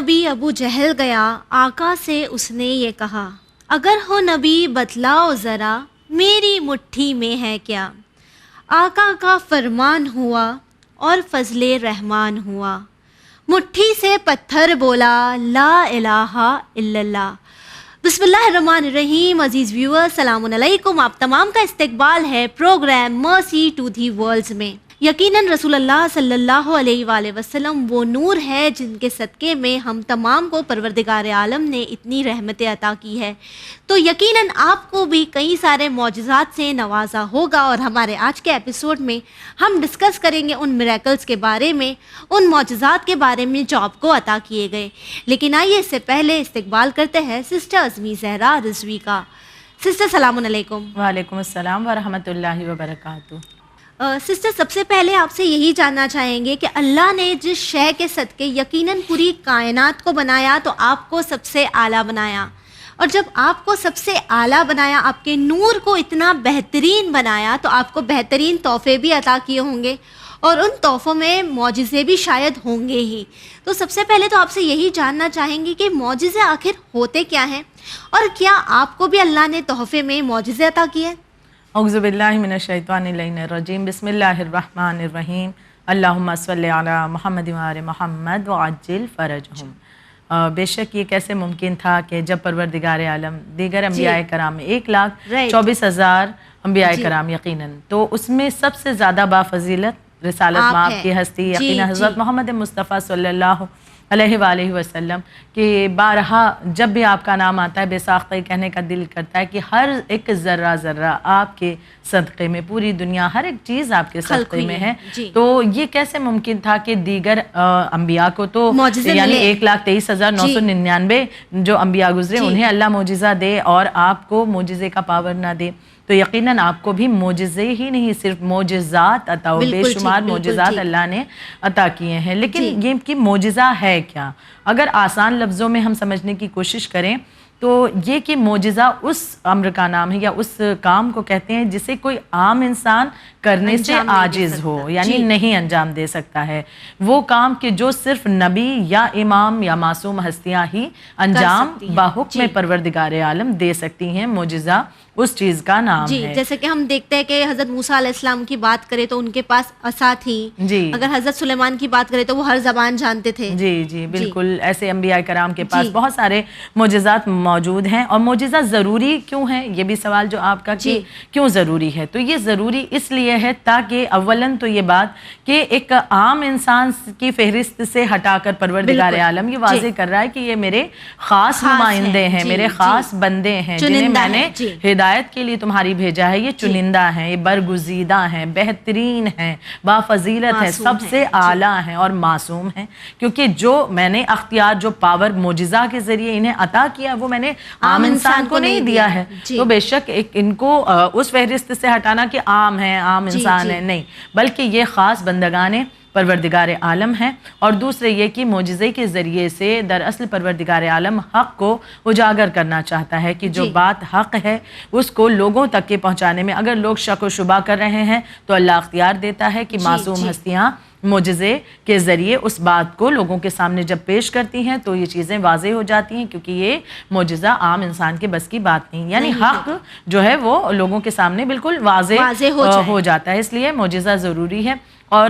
نبی ابو جہل گیا، آقا سے اس نے یہ کہا، اگر ہو نبی بتلاؤ ذرا میری مٹھی میں ہے کیا۔ آقا کا فرمان ہوا اور فضل رحمان ہوا، مٹھی سے پتھر بولا لا الہ الا اللہ۔ بسم اللہ الرحمن الرحیم۔ عزیز ویور السلام علیکم، آپ تمام کا استقبال ہے پروگرام مرسی ٹو دی ورلڈز میں۔ یقیناً رسول اللہ صلی اللہ علیہ وآلہ وسلم وہ نور ہے جن کے صدقے میں ہم تمام کو پروردگار عالم نے اتنی رحمتیں عطا کی ہے، تو یقیناً آپ کو بھی کئی سارے معجزات سے نوازا ہوگا، اور ہمارے آج کے ایپیسوڈ میں ہم ڈسکس کریں گے ان میریکلز کے بارے میں، ان معجزات کے بارے میں جو آپ کو عطا کیے گئے۔ لیکن آئیے اس سے پہلے استقبال کرتے ہیں سسٹر ازمی زہرا رضوی کا۔ سسٹر السلام علیکم۔ وعلیکم السلام ورحمۃ اللہ وبرکاتہ۔ سسٹر سب سے پہلے آپ سے یہی جاننا چاہیں گے کہ اللہ نے جس شے کے صدقے یقیناً پوری کائنات کو بنایا تو آپ کو سب سے اعلیٰ بنایا، اور جب آپ کو سب سے اعلیٰ بنایا، آپ کے نور کو اتنا بہترین بنایا تو آپ کو بہترین تحفے بھی عطا کیے ہوں گے، اور ان تحفوں میں معجزے بھی شاید ہوں گے ہی۔ تو سب سے پہلے تو آپ سے یہی جاننا چاہیں گے کہ معجزے آخر ہوتے کیا ہیں، اور کیا آپ کو بھی اللہ نے تحفے میں معجزے عطا کیے؟ اعوذ باللہ من الشیطان اللعین الرجیم، بسم اللہ الرحمن الرحیم، اللہم صلی علی محمد وآل محمد وعجل فرجہم۔ بے شک یہ کیسے ممکن تھا کہ جب پروردگار عالم دیگر انبیاء کرام میں 1,24,000 انبیاء کرام یقیناً، تو اس میں سب سے زیادہ بافضیلت رسالت مآب کی ہستی یقیناً حضرت محمد مصطفیٰ صلی اللہ علیہ وآلہ وسلم کہ بارہا جب بھی آپ کا نام آتا ہے بے ساختہ کہنے کا دل کرتا ہے کہ ہر ایک ذرہ ذرہ آپ کے صدقے میں، پوری دنیا ہر ایک چیز آپ کے صدقے میں ہے۔ تو یہ کیسے ممکن تھا کہ دیگر انبیاء کو تو یعنی 1,23,999 جو انبیاء گزرے انہیں اللہ معجزہ دے اور آپ کو معجزے کا پاور نہ دے، تو یقیناً آپ کو بھی معجزے ہی نہیں صرف معجزات عطا ہو، بے شمار معجزات اللہ نے عطا کیے ہیں۔ لیکن یہ کہ معجزہ ہے کیا؟ اگر آسان لفظوں میں ہم سمجھنے کی کوشش کریں تو یہ کہ معجزہ اس امر کا نام ہے یا اس کام کو کہتے ہیں جسے کوئی عام انسان کرنے سے عاجز ہو، یعنی نہیں انجام دے سکتا ہے۔ وہ کام کہ جو صرف نبی یا امام یا معصوم ہستیاں ہی انجام بحکم پروردگار عالم دے سکتی ہیں، معجزہ اس چیز کا نام ہے۔ جیسے کہ ہم دیکھتے ہیں کہ حضرت موسیٰ علیہ السلام کی بات کریں تو ان کے پاس عصا تھی، اگر حضرت سلیمان کی بات کریں تو وہ ہر زبان جانتے تھے۔ جی بالکل، ایسے انبیاء کرام کے پاس بہت سارے معجزات موجود ہیں۔ اور معجزہ ضروری کیوں ہے، یہ بھی سوال جو آپ کا کہ کیوں ضروری ہے، تو یہ ضروری اس لیے ہے تاکہ اولاً تو یہ بات کہ ایک عام انسان کی فہرست سے ہٹا کر پروردگار عالم یہ واضح کر رہا ہے کہ یہ میرے خاص نمائندے ہیں، میرے خاص بندے ہیں جنہیں میں نے ہدایت کے لیے تمہاری بھیجا ہے۔ یہ چنندہ ہیں، یہ برگزیدہ ہیں، بہترین ہیں، بافضیلت ہیں، سب سے اعلیٰ ہیں اور معصوم ہیں، کیونکہ جو میں نے اختیار، جو پاور معجزہ کے ذریعے انہیں عطا کیا وہ میں نے عام انسان کو نہیں دیا ہے۔ تو بے شک ان کو اس فہرست سے ہٹانا کہ عام ہیں، عام انسان ہیں، نہیں، بلکہ یہ خاص بندگان پروردگار عالم ہیں۔ اور دوسرے یہ کہ معجزے کے ذریعے سے دراصل پروردگار عالم حق کو اجاگر کرنا چاہتا ہے کہ جو بات حق ہے اس کو لوگوں تک کے پہنچانے میں اگر لوگ شک و شبہ کر رہے ہیں تو اللہ اختیار دیتا ہے کہ معصوم ہستیاں معجزے کے ذریعے اس بات کو لوگوں کے سامنے جب پیش کرتی ہیں تو یہ چیزیں واضح ہو جاتی ہیں، کیونکہ یہ معجزہ عام انسان کے بس کی بات نہیں، یعنی حق جو ہے وہ لوگوں کے سامنے بالکل واضح ہو جاتا ہے، اس لیے معجزہ ضروری ہے۔ اور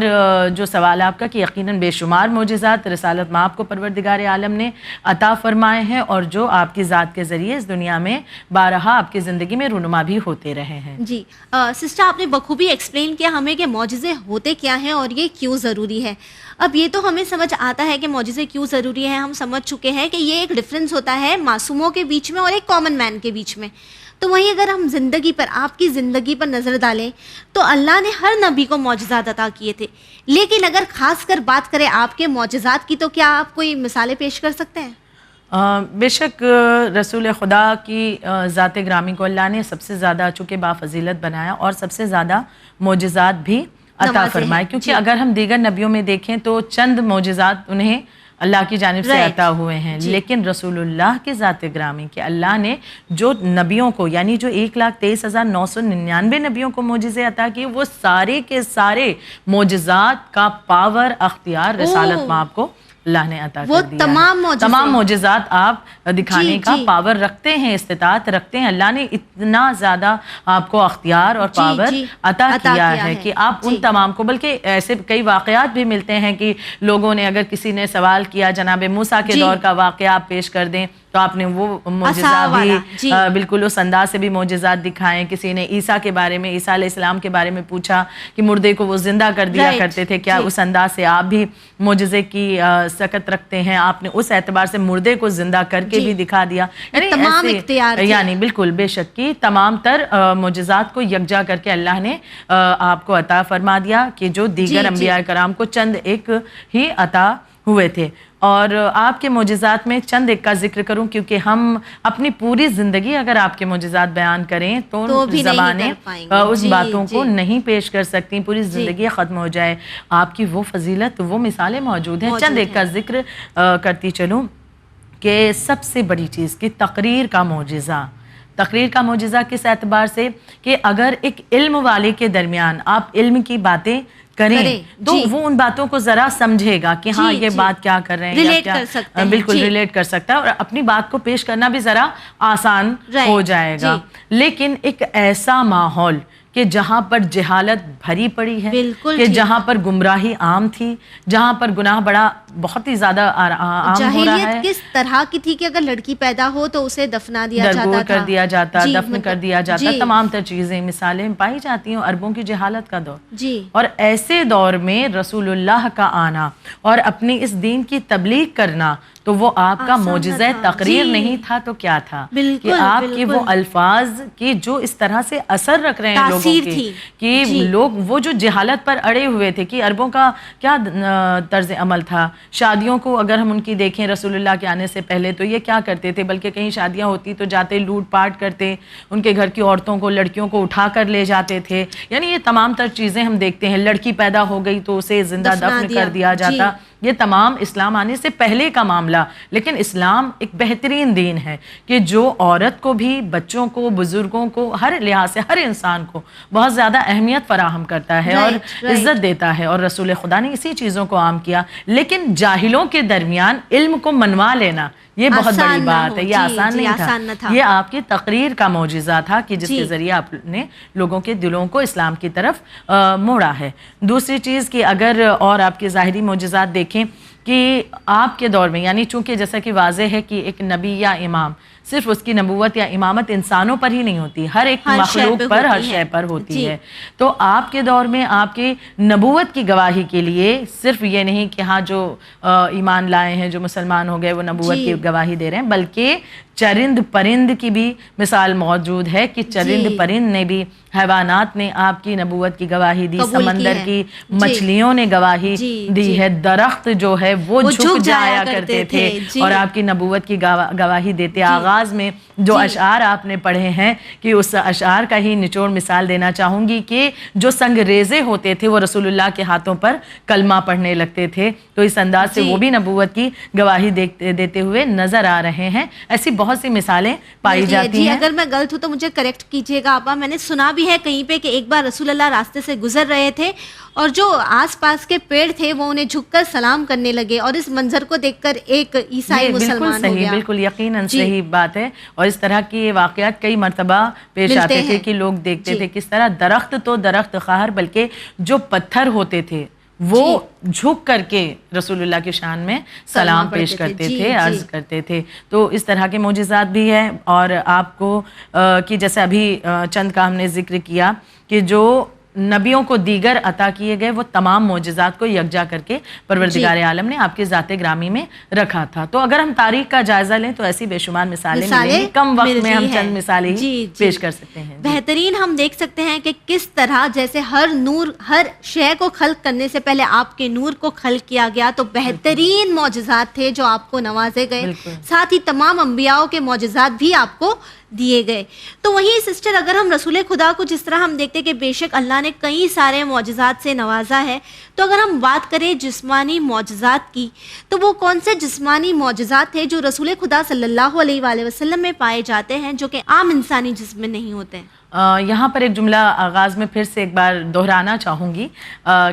جو سوال آپ کا کہ یقیناً بے شمار معجزات رسالت مآب کو پروردگار عالم نے عطا فرمائے ہیں اور جو آپ کی ذات کے ذریعے اس دنیا میں بارہا آپ کی زندگی میں رونما بھی ہوتے رہے ہیں۔ جی سسٹر، آپ نے بخوبی ایکسپلین کیا ہمیں کہ معجزے ہوتے کیا ہیں اور یہ کیوں ضروری ہے۔ اب یہ تو ہمیں سمجھ آتا ہے کہ معجزے کیوں ضروری ہیں، ہم سمجھ چکے ہیں کہ یہ ایک ڈفرینس ہوتا ہے معصوموں کے بیچ میں اور ایک کامن مین کے بیچ میں۔ تو وہیں اگر ہم زندگی پر، آپ کی زندگی پر نظر ڈالیں تو اللہ نے ہر نبی کو معجزات عطا کیے تھے، لیکن اگر خاص کر بات کریں آپ کے معجزات کی تو کیا آپ کوئی مثالیں پیش کر سکتے ہیں؟ بے شک رسول خدا کی ذات گرامی کو اللہ نے سب سے زیادہ چونکہ بافضیلت بنایا اور سب سے زیادہ معجزات بھی عطا فرمائے، کیونکہ اگر ہم دیگر نبیوں میں دیکھیں تو چند معجزات انہیں اللہ کی جانب سے عطا ہوئے ہیں، لیکن رسول اللہ کی ذات گرامی کہ اللہ نے جو نبیوں کو یعنی جو 1,23,999 نبیوں کو معجزے عطا کیے وہ سارے کے سارے معجزات کا پاور اختیار رسالت مآب کو اللہ نے عطا وہ کر دیا تمام معجزات آپ دکھانے کا پاور رکھتے ہیں، استطاعت رکھتے ہیں. اللہ نے اتنا زیادہ آپ کو اختیار اور پاور عطا کیا ہے کہ آپ ان تمام کو، بلکہ ایسے کئی واقعات بھی ملتے ہیں کہ لوگوں نے، اگر کسی نے سوال کیا جناب موسیٰ کے دور کا واقعہ آپ پیش کر دیں تو آپ نے وہ معجزات بھی بالکل اس انداز سے بھی معجزات دکھائیں. کسی نے عیسیٰ کے بارے میں، عیسیٰ علیہ السلام کے بارے میں پوچھا کہ مردے کو وہ زندہ کر دیا کرتے تھے، کیا اس انداز سے آپ بھی معجزے کی سکت رکھتے ہیں؟ آپ نے اس اعتبار سے مردے کو زندہ کر کے بھی دکھا دیا. یعنی بالکل بے شک کی تمام تر معجزات کو یکجا کر کے اللہ نے آپ کو عطا فرما دیا کہ جو دیگر انبیاء کرام کو چند ایک ہی عطا ہوئے تھے. اور آپ کے معجزات میں چند ایک کا ذکر کروں، کیونکہ ہم اپنی پوری زندگی اگر آپ کے معجزات بیان کریں تو زبانیں اس باتوں کو نہیں پیش کر سکتی، پوری زندگی ختم ہو جائے. آپ کی وہ فضیلت، وہ مثالیں موجود ہیں. چند ایک کا ذکر کرتی چلوں کہ سب سے بڑی چیز کہ تقریر کا معجزہ کس اعتبار سے کہ اگر ایک علم والے کے درمیان آپ علم کی باتیں کریں تو وہ ان باتوں کو ذرا سمجھے گا کہ ہاں یہ بات کیا کر رہے ہیں، بالکل ریلیٹ کر سکتا ہے اور اپنی بات کو پیش کرنا بھی ذرا آسان ہو جائے گا. لیکن ایک ایسا ماحول کہ جہاں پر جہالت بھری پڑی ہے، کہ جہاں پر گمراہی عام تھی، جہاں پر گناہ بہت ہی زیادہ عام ہو رہا ہے. جاہلیت کس طرح کی تھی کہ اگر لڑکی پیدا ہو تو اسے دفنا دیا جاتا تھا، کر دیا جاتا، دفن کر دیا جاتا. تمام تر چیزیں، مثالیں پائی جاتی ہیں عربوں کی جہالت کا دور. اور ایسے دور میں رسول اللہ کا آنا اور اپنی اس دین کی تبلیغ کرنا تو وہ آپ کا معجزہ تقریر نہیں تھا تو کیا تھا کہ آپ کے وہ الفاظ کی جو اس طرح سے اثر رکھ رہے ہیں لوگوں کے کہ لوگ وہ جو جہالت پر اڑے ہوئے تھے کہ عربوں کا کیا طرز عمل تھا. شادیوں کو اگر ہم ان کی دیکھیں رسول اللہ کے آنے سے پہلے تو یہ کیا کرتے تھے، بلکہ کہیں شادیاں ہوتی تو جاتے لوٹ پاٹ کرتے، ان کے گھر کی عورتوں کو، لڑکیوں کو اٹھا کر لے جاتے تھے. یعنی یہ تمام تر چیزیں ہم دیکھتے ہیں. لڑکی پیدا ہو گئی تو اسے زندہ دفن کر دیا جاتا. یہ تمام اسلام آنے سے پہلے کا معاملہ. لیکن اسلام ایک بہترین دین ہے کہ جو عورت کو بھی، بچوں کو، بزرگوں کو، ہر لحاظ سے ہر انسان کو بہت زیادہ اہمیت فراہم کرتا ہے اور عزت دیتا ہے. اور رسول خدا نے اسی چیزوں کو عام کیا. لیکن جاہلوں کے درمیان علم کو منوا لینا یہ بہت بڑی بات ہے، یہ آسان نہیں تھا. یہ آپ کی تقریر کا معجزہ تھا کہ جس کے ذریعے آپ نے لوگوں کے دلوں کو اسلام کی طرف موڑا ہے. دوسری چیز کہ اگر اور آپ کے ظاہری معجزات دیکھیں کہ آپ کے دور میں، یعنی چونکہ جیسا کہ واضح ہے کہ ایک نبی یا امام صرف اس کی نبوت یا امامت انسانوں پر ہی نہیں ہوتی، ہر ایک مخلوق پر، ہر شے پر ہوتی ہے. تو آپ کے دور میں آپ کی نبوت کی گواہی کے لیے صرف یہ نہیں کہ ہاں جو ایمان لائے ہیں، جو مسلمان ہو گئے وہ نبوت کی گواہی دے رہے ہیں، بلکہ چرند پرند کی بھی مثال موجود ہے کہ چرند پرند نے بھی، حیوانات نے آپ کی نبوت کی گواہی دی، سمندر کی مچھلیوں نے گواہی دی ہے، درخت جو ہے وہ جھک جایا کرتے تھے اور آپ کی نبوت کی گواہی دیتے. آغاز میں جو اشعار آپ نے پڑھے ہیں کہ اس اشعار کا ہی نچوڑ مثال دینا چاہوں گی کہ جو سنگریزے ہوتے تھے وہ رسول اللہ کے ہاتھوں پر کلمہ پڑھنے لگتے تھے. تو اس انداز سے وہ بھی نبوت کی گواہی دیتے ہوئے نظر آ رہے ہیں. ایسی بہت سی مثالیں پائی جاتی ہیں. اگر میں غلط ہوں تو مجھے کریکٹ کیجیے گا آپا. میں نے سنا بھی ہے کہیں پہ کہ ایک بار رسول اللہ راستے سے گزر رہے تھے اور جو آس پاس کے پیڑ تھے وہ انہیں جھک کر سلام کرنے لگے اور اس منظر کو دیکھ کر ایک عیسائی مسلمان ہو گیا. بالکل یقیناً صحیح بات ہے. اور اس طرح کی واقعات کئی مرتبہ پیش آتے تھے کہ لوگ دیکھتے تھے کس طرح درخت تو درخت خار، بلکہ جو پتھر ہوتے تھے وہ جھک کر کے رسول اللہ کی شان میں سلام پیش کرتے تھے، عرض کرتے تھے. تو اس طرح کے معجزات بھی ہیں. اور آپ کو کہ جیسے ابھی چند کا ہم نے ذکر کیا کہ جو نبیوں کو دیگر عطا کیے گئے وہ تمام معجزات کو یکجا کر کے پروردگار عالم نے آپ کی ذات گرامی میں رکھا تھا. تو اگر ہم تاریخ کا جائزہ لیں تو ایسی بے شمار مثالیں ملیں گی. کم وقت میں ہم چند مثالیں ہی پیش کر سکتے ہیں. بہترین ہم دیکھ سکتے ہیں کہ کس طرح جیسے ہر نور، ہر شے کو خلق کرنے سے پہلے آپ کے نور کو خلق کیا گیا. تو بہترین معجزات تھے جو آپ کو نوازے گئے. ساتھ ہی تمام انبیاءوں کے معجزات بھی آپ کو دیے گئے. تو وہیں سسٹر اگر ہم رسول خدا کو جس طرح ہم دیکھتے کہ بے شک اللہ نے کئی سارے معجزات سے نوازا ہے, تو اگر ہم بات کریں جسمانی معجزات کی تو وہ کون سے جسمانی معجزات تھے جو رسول خدا صلی اللہ علیہ وآلہ وسلم میں پائے جاتے ہیں جو کہ عام انسانی جسم میں نہیں ہوتے ہیں؟ یہاں پر ایک جملہ آغاز میں پھر سے ایک بار دہرانا چاہوں گی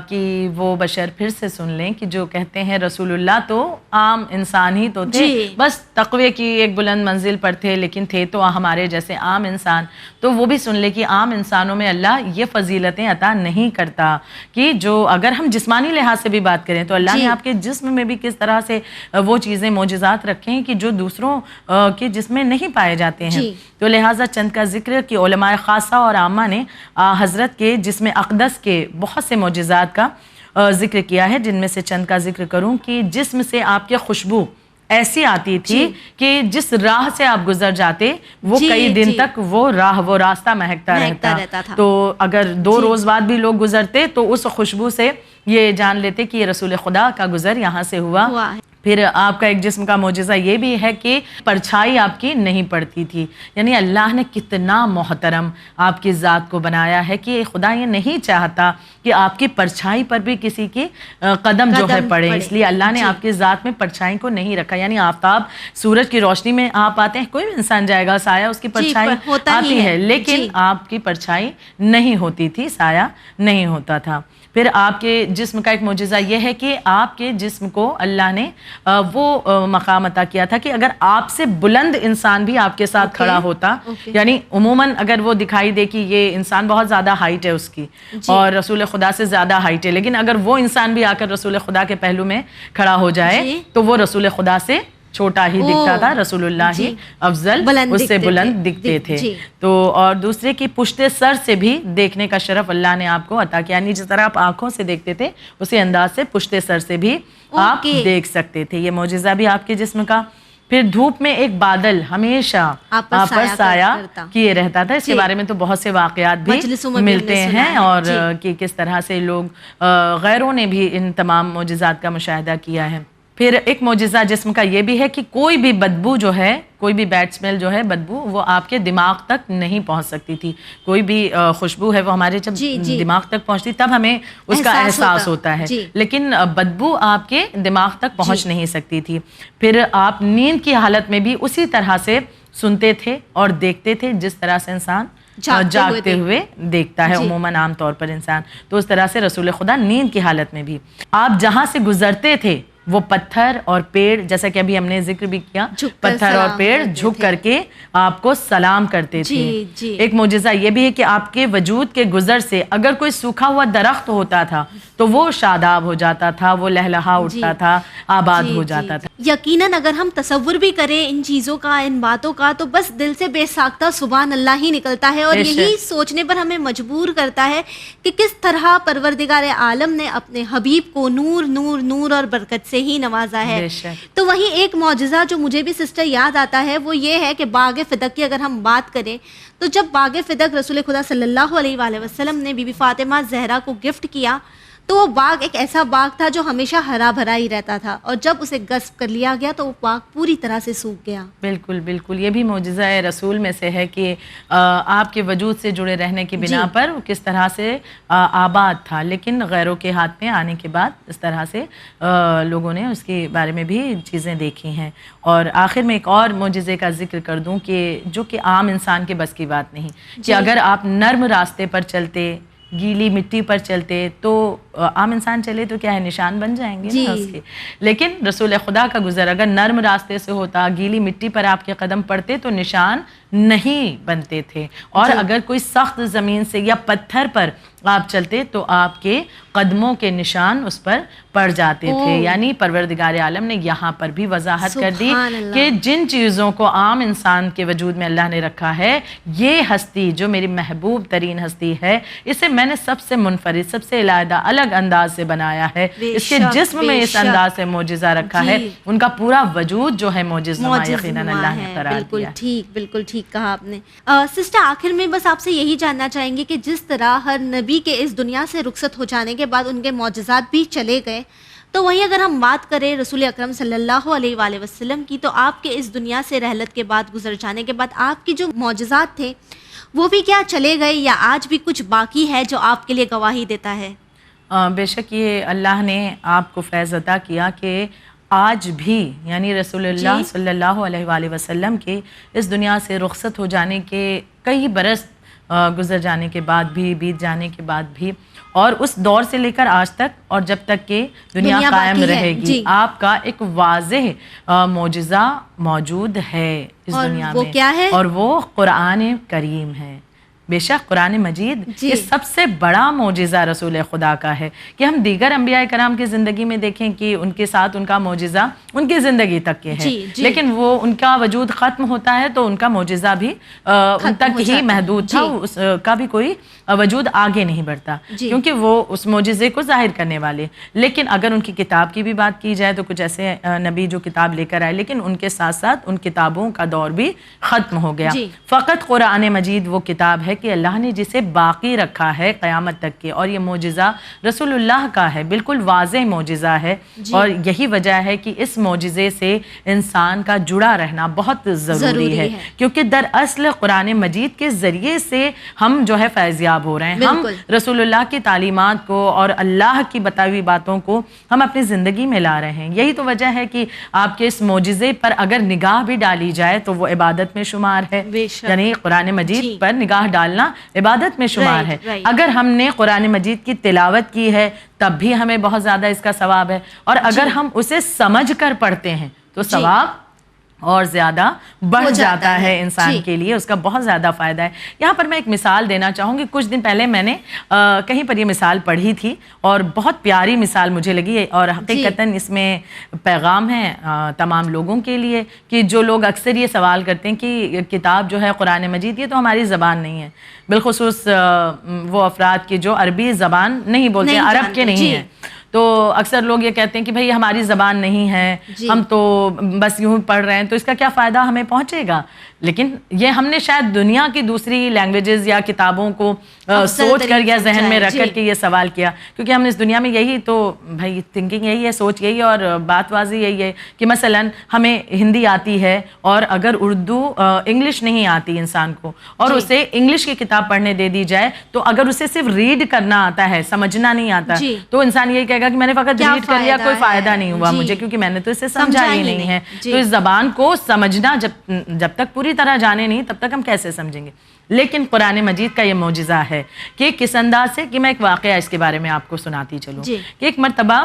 کہ وہ بشر پھر سے سن لیں کہ جو کہتے ہیں رسول اللہ تو عام انسان ہی تو تھے, بس تقوی کی ایک بلند منزل پر تھے لیکن تھے تو ہمارے جیسے عام انسان. تو وہ بھی سن لیں کہ عام انسانوں میں اللہ یہ فضیلتیں عطا نہیں کرتا کہ جو اگر ہم جسمانی لحاظ سے بھی بات کریں تو اللہ نے آپ کے جسم میں بھی کس طرح سے وہ چیزیں معجزات رکھے ہیں کہ جو دوسروں کے جسم میں نہیں پائے جاتے ہیں. تو لہٰذا چند کا ذکر کہ علماء خاصہ اور عامہ نے حضرت کے جسم اقدس کے بہت سے معجزات کا ذکر کیا ہے, جن میں سے چند کا ذکر کروں کہ جسم سے آپ کے خوشبو ایسی آتی تھی کہ جس راہ سے آپ گزر جاتے وہ کئی دن تک وہ راستہ مہکتا رہتا. تو اگر 2 روز بعد بھی لوگ گزرتے تو اس خوشبو سے یہ جان لیتے کہ یہ رسول خدا کا گزر یہاں سے ہوا. پھر آپ کا ایک جسم کا معجزہ یہ بھی ہے کہ پرچھائی آپ کی نہیں پڑتی تھی, یعنی اللہ نے کتنا محترم آپ کی ذات کو بنایا ہے کہ خدا یہ نہیں چاہتا کہ آپ کی پرچھائی پر بھی کسی کی قدم جو ہے پڑے, اس لیے اللہ نے آپ کی ذات میں پرچھائی کو نہیں رکھا. یعنی آفتاب سورج کی روشنی میں آپ آتے ہیں, کوئی بھی انسان جائے گا, سایہ اس کی پرچھائی آتی ہے لیکن آپ کی پرچھائی نہیں ہوتی تھی, سایہ نہیں ہوتا تھا. پھر آپ کے جسم کا ایک معجزہ یہ ہے کہ آپ کے جسم کو اللہ نے وہ مقام عطا کیا تھا کہ اگر آپ سے بلند انسان بھی آپ کے ساتھ کھڑا ہوتا, یعنی عموماً اگر وہ دکھائی دے کہ یہ انسان بہت زیادہ ہائٹ ہے اس کی اور رسول خدا سے زیادہ ہائٹ ہے, لیکن اگر وہ انسان بھی آ کر رسول خدا کے پہلو میں کھڑا ہو جائے تو وہ رسول خدا سے چھوٹا ہی دکھتا تھا, رسول اللہ ہی افضل اس سے بلند دکھتے تھے. تو اور دوسرے کی پشت سر سے بھی دیکھنے کا شرف اللہ نے آپ کو عطا کیا, یعنی جس طرح آپ آنکھوں سے دیکھتے تھے اسی انداز سے پشت سر سے بھی آپ دیکھ سکتے تھے. یہ معجزہ بھی آپ کے جسم کا. پھر دھوپ میں ایک بادل ہمیشہ آپ پر سایہ کیے رہتا تھا, اس کے بارے میں تو بہت سے واقعات بھی ملتے ہیں اور کہ کس طرح سے لوگ غیروں نے بھی ان تمام معجزات کا مشاہدہ کیا ہے. پھر ایک معجزہ جسم کا یہ بھی ہے کہ کوئی بھی بدبو جو ہے, کوئی بھی بیڈ اسمیل جو ہے بدبو, وہ آپ کے دماغ تک نہیں پہنچ سکتی تھی. کوئی بھی خوشبو ہے وہ ہمارے جب دماغ تک پہنچتی تب ہمیں اس کا احساس ہوتا ہے, لیکن بدبو آپ کے دماغ تک پہنچ نہیں سکتی تھی. پھر آپ نیند کی حالت میں بھی اسی طرح سے سنتے تھے اور دیکھتے تھے جس طرح سے انسان جاگتے ہوئے دیکھتا ہے عموماً عام طور پر انسان. تو اس طرح سے رسول خدا نیند کی حالت میں بھی آپ جہاں سے گزرتے تھے وہ پتھر اور پیڑ, جیسا کہ ابھی ہم نے ذکر بھی کیا, پتھر اور پیڑ جھک کر کے آپ کو سلام کرتے تھے. ایک معجزہ یہ بھی ہے کہ آپ کے وجود کے گزر سے اگر کوئی سوکھا ہوا درخت ہوتا تھا تو وہ شاداب ہو جاتا تھا, وہ لہلہا اٹھتا تھا, آباد ہو جاتا تھا. یقیناً اگر ہم تصور بھی کریں ان چیزوں کا, ان باتوں کا, تو بس دل سے بے ساختہ سبحان اللہ ہی نکلتا ہے, اور یہی سوچنے پر ہمیں مجبور کرتا ہے کہ کس طرح پروردگار عالم نے اپنے حبیب کو نور نور نور اور برکت سے ہی نوازا ہے. تو وہی ایک معجزہ جو مجھے بھی سسٹر یاد آتا ہے وہ یہ ہے کہ باغ فدق کی اگر ہم بات کریں تو جب باغ فدق رسول خدا صلی اللہ علیہ وآلہ وسلم نے بی بی فاطمہ زہرا کو گفٹ کیا تو وہ باغ ایک ایسا باغ تھا جو ہمیشہ ہرا بھرا ہی رہتا تھا, اور جب اسے غصب کر لیا گیا تو وہ باغ پوری طرح سے سوکھ گیا. بالکل بالکل, یہ بھی معجزہ رسول میں سے ہے کہ آپ کے وجود سے جڑے رہنے کی بنا پر وہ کس طرح سے آباد تھا, لیکن غیروں کے ہاتھ میں آنے کے بعد اس طرح سے لوگوں نے اس کے بارے میں بھی چیزیں دیکھی ہیں. اور آخر میں ایک اور معجزے کا ذکر کر دوں کہ جو کہ عام انسان کے بس کی بات نہیں, کہ اگر آپ نرم راستے پر چلتے, گیلی مٹی پر چلتے, تو عام انسان چلے تو کیا ہے نشان بن جائیں گے نا اس کے, لیکن رسول خدا کا گزر اگر نرم راستے سے ہوتا, گیلی مٹی پر آپ کے قدم پڑتے تو نشان نہیں بنتے تھے. اور اگر کوئی سخت زمین سے یا پتھر پر آپ چلتے تو آپ کے قدموں کے نشان اس پر پڑ جاتے تھے. یعنی پروردگار عالم نے یہاں پر بھی وضاحت کر دی کہ جن چیزوں کو عام انسان کے وجود میں اللہ نے رکھا ہے, یہ ہستی جو میری محبوب ترین ہستی ہے, اسے میں نے سب سے منفرد, سب سے علیحدہ الگ انداز سے بنایا ہے. اس کے جسم میں اس انداز سے معجزہ رکھا ہے, ان کا پورا وجود جو ہے معجزہ یقیناً اللہ نے قرار دیا. بالکل ٹھیک کہا آپ نے. سسٹر آخر میں بس آپ سے یہی جاننا چاہیں گے کہ جس طرح ہر نبی کے اس دنیا سے رخصت ہو جانے کے بعد ان کے معجزات بھی چلے گئے, تو وہیں اگر ہم بات کریں رسول اکرم صلی اللہ علیہ وآلہ وسلم کی، تو آپ کے اس دنیا سے رحلت کے بعد، گزر جانے کے بعد، آپ کی جو معجزات تھے وہ بھی کیا چلے گئے، یا آج بھی کچھ باقی ہے جو آپ کے لیے گواہی دیتا ہے؟ بے شک یہ اللہ نے آپ کو فیض عطا کیا کہ آج بھی، یعنی رسول اللہ صلی اللہ علیہ وآلہ وسلم کے اس دنیا سے رخصت ہو جانے کے کئی برس گزر جانے کے بعد بھی، بیت جانے کے بعد بھی، اور اس دور سے لے کر آج تک اور جب تک کہ دنیا قائم رہے گی، آپ کا ایک واضح معجزہ موجود ہے اس دنیا میں، کیا ہے؟ اور وہ قرآن کریم ہے۔ بے شک قرآن مجید یہ سب سے بڑا معجزہ رسول خدا کا ہے کہ ہم دیگر انبیاء کرام کی زندگی میں دیکھیں کہ ان کے ساتھ ان کا معجزہ ان کی زندگی تک کے ہے، لیکن وہ ان کا وجود ختم ہوتا ہے تو ان کا معجزہ بھی ان تک ہی محدود تھا، اس کا بھی کوئی وجود آگے نہیں بڑھتا کیونکہ وہ اس معجزے کو ظاہر کرنے والے۔ لیکن اگر ان کی کتاب کی بھی بات کی جائے تو کچھ ایسے نبی جو کتاب لے کر آئے، لیکن ان کے ساتھ ساتھ ان کتابوں کا دور بھی ختم ہو گیا۔ فقط قرآن مجید وہ کتاب ہے کہ اللہ نے جسے باقی رکھا ہے قیامت تک کے، اور یہ معجزہ رسول اللہ کا ہے، بالکل واضح معجزہ ہے، اور یہی وجہ ہے کہ اس معجزے سے انسان کا جڑا رہنا بہت ضروری ہے، کیونکہ دراصل قرآن مجید کے ذریعے سے ہم جو ہے فیضیاب ہو رہے ہیں، ہم رسول اللہ کی تعلیمات کو اور اللہ کی بتائی ہوئی باتوں کو ہم اپنی زندگی میں لا رہے ہیں۔ یہی تو وجہ ہے کہ آپ کے اس معجزے پر اگر نگاہ بھی ڈالی جائے تو وہ عبادت میں شمار ہے، یعنی قرآن مجید پر نگاہ ڈالنا عبادت میں شمار ہے۔ اگر ہم نے قرآن مجید کی تلاوت کی ہے تب بھی ہمیں بہت زیادہ اس کا ثواب ہے، اور اگر ہم اسے سمجھ کر پڑھتے ہیں تو ثواب اور زیادہ بڑھ جاتا ہے انسان کے لیے، اس کا بہت زیادہ فائدہ ہے۔ یہاں پر میں ایک مثال دینا چاہوں گی، کچھ دن پہلے میں نے کہیں پر یہ مثال پڑھی تھی اور بہت پیاری مثال مجھے لگی، اور حقیقتاً اس میں پیغام ہے تمام لوگوں کے لیے کہ جو لوگ اکثر یہ سوال کرتے ہیں کہ کتاب جو ہے قرآن مجید یہ تو ہماری زبان نہیں ہے، بالخصوص وہ افراد کی جو عربی زبان نہیں بولتے، عرب کے نہیں ہیں، تو اکثر لوگ یہ کہتے ہیں کہ بھئی ہماری زبان نہیں ہے، ہم تو بس یوں پڑھ رہے ہیں تو اس کا کیا فائدہ ہمیں پہنچے گا۔ لیکن یہ ہم نے شاید دنیا کی دوسری لینگویجز یا کتابوں کو سوچ کر یا ذہن میں رکھ کر کے یہ سوال کیا، کیونکہ ہم اس دنیا میں یہی تو بھائی تھنکنگ یہی ہے، سوچ یہی ہے، اور بات واضح یہی ہے کہ مثلا ہمیں ہندی آتی ہے اور اگر اردو انگلش نہیں آتی انسان کو اور اسے انگلش کی کتاب پڑھنے دے دی جائے تو اگر اسے صرف ریڈ کرنا آتا ہے، سمجھنا نہیں آتا، تو انسان یہی کہے گا کہ میں نے فقط ریڈ کر لیا، کوئی فائدہ نہیں ہوا مجھے، کیونکہ میں نے تو اسے سمجھا ہی نہیں ہے۔ تو اس زبان کو سمجھنا جب تک پوری طرح جانے نہیں تب تک ہم کیسے سمجھیں گے۔ لیکن قرآن مجید کا یہ معجزہ ہے کہ کس انداز سے، کہ میں ایک واقعہ اس کے بارے میں آپ کو سناتی چلوں کہ ایک مرتبہ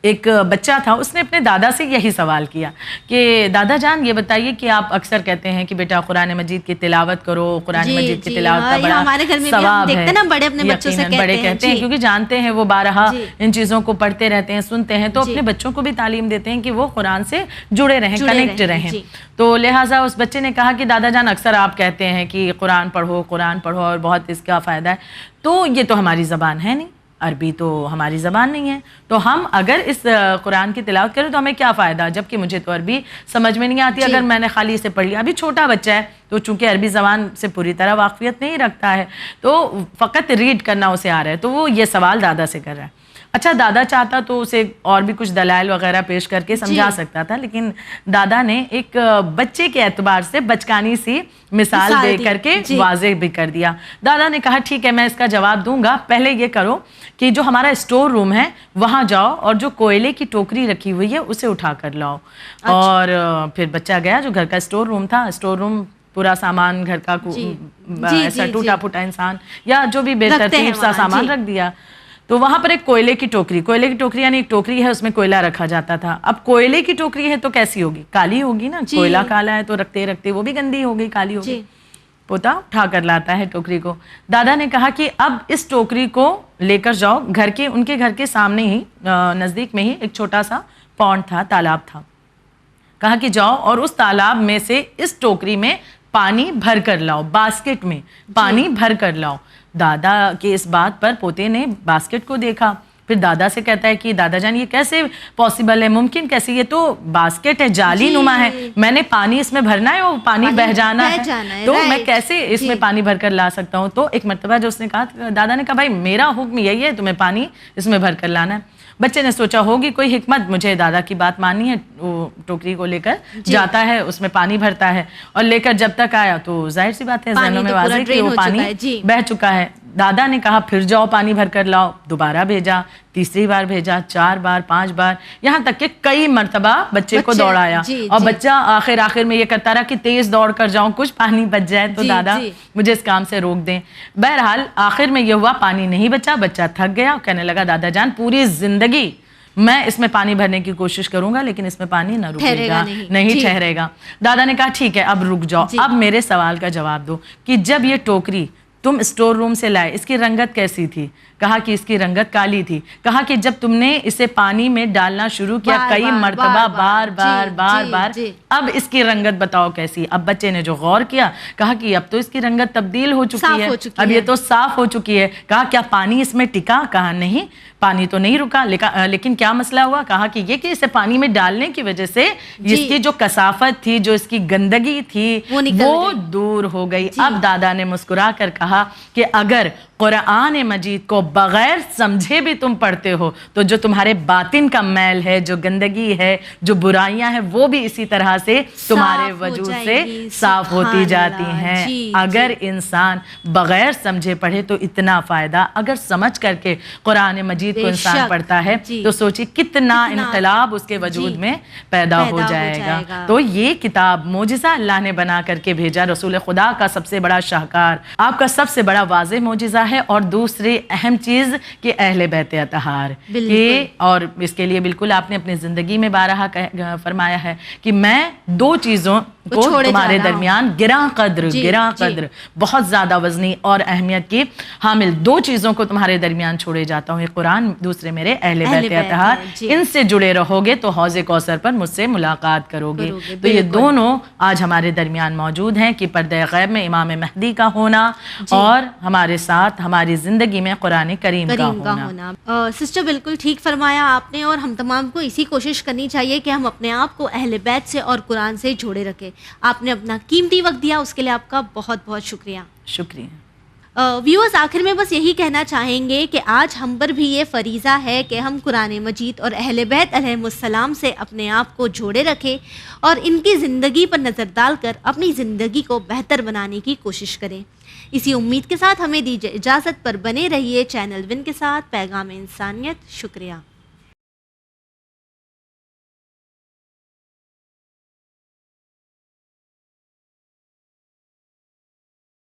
ایک بچہ تھا، اس نے اپنے دادا سے یہی سوال کیا کہ دادا جان یہ بتائیے کہ آپ اکثر کہتے ہیں کہ بیٹا قرآن مجید کی تلاوت کرو، قرآن مجید کی تلاوت کا بڑا ثواب ہے، بڑے کہتے ہیں کیونکہ جانتے ہیں وہ بارہا ان چیزوں کو پڑھتے رہتے ہیں، سنتے ہیں، تو اپنے بچوں کو بھی تعلیم دیتے ہیں کہ وہ قرآن سے جڑے رہیں، کنیکٹ رہیں۔ تو لہٰذا اس بچے نے کہا کہ دادا جان اکثر آپ کہتے ہیں کہ قرآن پڑھو اور بہت اس کا فائدہ ہے، تو یہ تو ہماری زبان ہے نہیں، عربی تو ہماری زبان نہیں ہے، تو ہم اگر اس قرآن کی تلاوت کریں تو ہمیں کیا فائدہ، جبکہ مجھے تو عربی سمجھ میں نہیں آتی، اگر میں نے خالی اسے پڑھ لیا۔ ابھی چھوٹا بچہ ہے تو چونکہ عربی زبان سے پوری طرح واقفیت نہیں رکھتا ہے، تو فقط ریڈ کرنا اسے آ رہا ہے، تو وہ یہ سوال دادا سے کر رہا ہے۔ اچھا دادا چاہتا تو اسے اور بھی کچھ دلائل وغیرہ پیش کر کے سمجھا سکتا تھا، لیکن دادا نے ایک بچے کے اعتبار سے بچکانی سی مثال دے کر کے واضح بھی کر دیا۔ دادا نے کہا ٹھیک ہے میں اس کا جواب دوں گا، پہلے یہ کرو کہ جو ہمارا اسٹور روم ہے وہاں جاؤ اور جو کوئلے کی ٹوکری رکھی ہوئی ہے اسے اٹھا کر لاؤ۔ اور پھر بچہ گیا، جو گھر کا اسٹور روم تھا، اسٹور روم پورا سامان گھر کا ایسا ٹوٹا پھوٹا انسان یا جو بھی بے ترتیب سا سامان رکھ دیا، تو وہاں پر ایک کوئلے کی ٹوکری یعنی ایک ٹوکری ہے، اس میں کوئلہ رکھا جاتا تھا۔ اب کوئلے کی ٹوکری ہے تو کیسی ہوگی، کالی ہوگی نا، کوئلہ کالا ہے تو رکھتے رکھتے وہ بھی گندی ہوگی، کالی ہوگی۔ پوتا اٹھا کر لاتا ہے ٹوکری کو۔ دادا نے کہا کہ اب اس ٹوکری کو لے کر جاؤ ان کے گھر کے سامنے ہی نزدیک میں ہی ایک چھوٹا سا پونڈ تھا، تالاب تھا، کہا کہ جاؤ اور اس تالاب میں سے اس ٹوکری میں پانی بھر کر لاؤ، باسکٹ میں پانی بھر کر لاؤ۔ دادا کے اس بات پر پوتے نے باسکٹ کو دیکھا، پھر دادا سے کہتا ہے کہ دادا جان یہ کیسے پاسبل ہے, ممکن کیسے, یہ تو باسکٹ ہے, جالی نما ہے, میں نے پانی اس میں بھرنا ہے, وہ پانی بہہ جانا ہے, تو میں کیسے اس میں پانی بھر کر لا سکتا ہوں. تو ایک مرتبہ جو اس نے کہا, دادا نے کہا بھائی میرا حکم یہی ہے, تمہیں پانی اس میں بھر کر لانا ہے. بچے نے سوچا ہوگی کوئی حکمت, مجھے دادا کی بات ماننی ہے. وہ ٹوکری کو لے کر جاتا ہے, اس میں پانی بھرتا ہے, اور لے کر جب تک آیا تو ظاہر سی بات ہے ذہنوں میں واضح کہ وہ پانی بہہ چکا ہے. دادا نے کہا پھر جاؤ پانی بھر کر لاؤ. دوبارہ بھیجا, تیسری بار بھیجا, 4 بار 5 بار, یہاں تک کہ کئی مرتبہ بچے کو دوڑایا, اور بچہ آخر میں یہ کرتا رہا کہ تیز دوڑ کر جاؤں, کچھ پانی بچ جائے تو دادا مجھے اس کام سے روک دیں. بہرحال آخر میں یہ ہوا, پانی نہیں بچا, بچہ تھک گیا, کہنے لگا دادا جان پوری زندگی میں اس میں پانی بھرنے کی کوشش کروں گا لیکن اس میں پانی نہ رکے گا, نہیں ٹھہرے گا. دادا نے کہا ٹھیک ہے اب رک جاؤ, اب میرے سوال کا جواب دو کہ جب یہ ٹوکری تم اسٹور روم سے لائے اس کی رنگت کیسی تھی؟ کہا کہ اس کی رنگت کالی تھی. کہا کہ جب تم نے اسے پانی میں ڈالنا شروع کیا کئی مرتبہ بار اب اس کی رنگت بتاؤ کیسی؟ اب بچے نے جو غور کیا کہا کہ اب تو اس کی رنگت تبدیل ہو چکی ہے, اب یہ تو صاف ہو چکی ہے. کہا کیا پانی اس میں ٹکا؟ کہا نہیں, پانی تو نہیں رکا, لیکن کیا مسئلہ ہوا؟ کہا کہ یہ کہ اسے پانی میں ڈالنے کی وجہ سے اس کی جو کثافت تھی, جو اس کی گندگی تھی وہ دور ہو گئی. اب دادا نے مسکرا کر کہا کہ اگر قرآن مجید کو بغیر سمجھے بھی تم پڑھتے ہو تو جو تمہارے باطن کا میل ہے, جو گندگی ہے, جو برائیاں ہیں, وہ بھی اسی طرح سے تمہارے وجود سے صاف ہوتی جاتی ہیں. اگر انسان بغیر سمجھے پڑھے تو اتنا فائدہ, اگر سمجھ کر کے قرآن مجید کو انسان پڑھتا ہے تو سوچی کتنا انقلاب اس کے وجود میں پیدا ہو جائے گا. تو یہ کتاب معجزہ اللہ نے بنا کر کے بھیجا, رسول خدا کا سب سے بڑا شاہکار, آپ کا سب سے بڑا واضح معجزہ ہے. اور دوسری اہم چیز کہ اہل بیت اطہار, اور اس کے لیے بالکل آپ نے اپنی زندگی میں بارہا فرمایا ہے کہ میں 2 چیزوں کو تمہارے درمیان گراں قدر بہت زیادہ وزنی اور اہمیت کی حامل 2 چیزوں کو تمہارے درمیان چھوڑے جاتا ہوں, ایک قرآن, دوسرے میرے اہل بیت اطہار. ان سے جڑے رہو گے تو حوض کوثر پر مجھ سے ملاقات کرو گے. تو یہ دونوں آج ہمارے درمیان موجود ہیں کہ پردہ غیب میں امام مہدی کا ہونا اور ہمارے ساتھ ہماری زندگی میں قرآن کریم کا ہونا. سسٹر بالکل ٹھیک فرمایا آپ نے, اور ہم تمام کو اسی کوشش کرنی چاہیے کہ ہم اپنے آپ کو اہل بیت سے اور قرآن سے جوڑے رکھیں. آپ نے اپنا قیمتی وقت دیا, اس کے لیے آپ کا بہت بہت شکریہ. ویورز, آخر میں بس یہی کہنا چاہیں گے کہ آج ہم پر بھی یہ فریضہ ہے کہ ہم قرآن مجید اور اہل بیت علیہم السلام سے اپنے آپ کو جوڑے رکھیں اور ان کی زندگی پر نظر ڈال کر اپنی زندگی کو بہتر بنانے کی کوشش کریں. اسی امید کے ساتھ ہمیں دیجیے اجازت, پر بنے رہیے چینل ون کے ساتھ, پیغام انسانیت. شکریہ.